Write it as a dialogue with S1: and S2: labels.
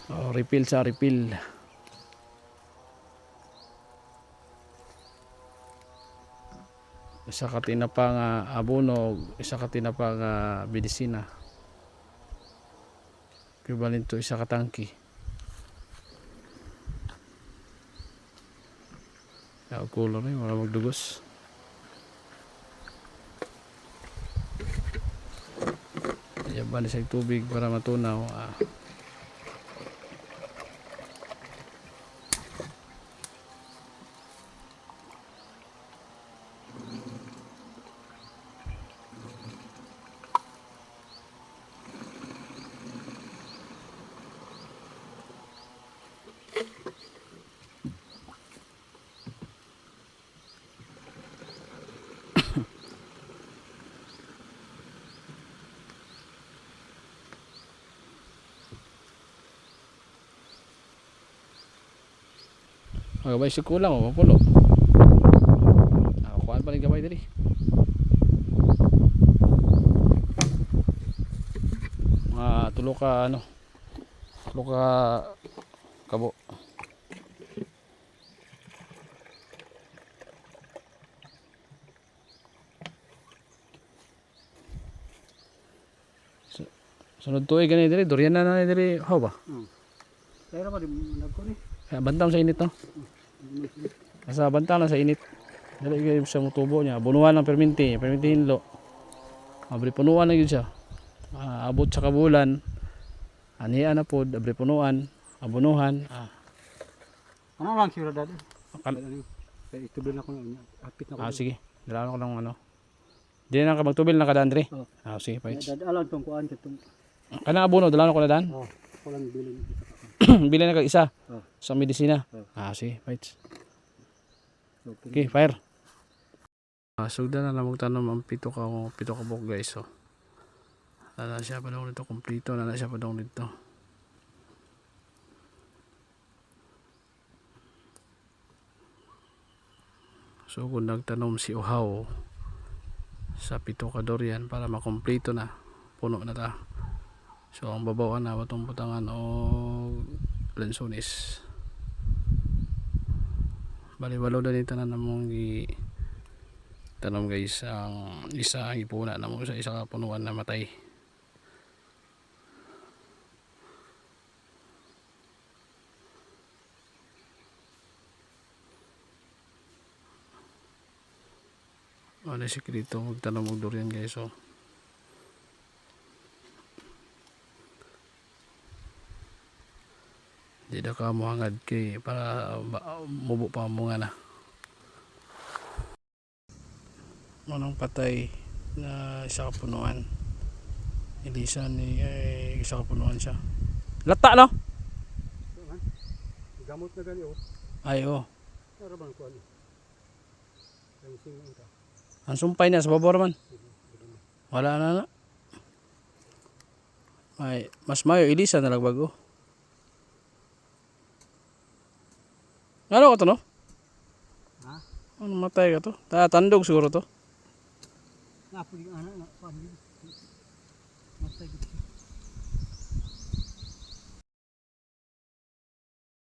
S1: Oh, refill sa refill. Isa ka tinapang abono, isa ka tinapang medisina. Equivalent to isa ka tangki. Kaya kulor eh, wala magdugos. Kaya ba sa tubig para matunaw. Magabay si kulang o mapulo. Kuhaan pa rin gabay dali. Tulo ka tulo ka kabo. Sunod tuig gani diri, durian na diri, how ba?
S2: Kaya ba nagko ni?
S1: Bantang sa init no. Asa bantang na sa init. Dali gyud sa mutubo niya, bunuhan ng perminti hinlo. Abri punuan na gyud siya. Abot sa kabulan. Aniya na pod, abri punuan, abunuhan.
S2: Ano lang siguro dali?
S1: Akal
S2: Kaya itubil na ko niya. Hapit na ko.
S1: sige. Dala ko lang Di na ka magtubil na kada Andre.
S2: Oh.
S1: Sige, pa.
S2: Dadalan tong kuan katong.
S1: Kana abono dala ko na dan.
S2: Ko lang bilin.
S1: Bili na kag isa.
S2: Oh.
S1: Sa medisina. Sige, fights. Okay, fire. Sugda na lang magtanom ang pito ka buok guys. So. Nana siya pa daw nito kompleto, nana siya pa daw nito. So kung nagtanom si Uhaw sa pito ka durian para makompleto na, puno na ta. So ang babawan na batong butangan o lansones. Baliwalo na dito na namong tanom guys, ang isa ang ipuna na mo sa isa ka punuan na matay. Ano si dito magtanom og durian guys. So di na ka mohangad kay para mubo pa mo nga na. Manang patay na isa ka punuan. Ilisan ni isa ka punuan siya. Lata no?
S2: Gamot na gali oh.
S1: Ay
S2: Para bang kuan. Ang singin ka.
S1: ang sumpay niya sa babor man. Wala na. Ay, mas mayo ilisan na lang bago. Ano ka to no?
S2: Ha?
S1: Ano matay ka to? Tandog siguro to.
S2: Napuli anak na kuan. Matay.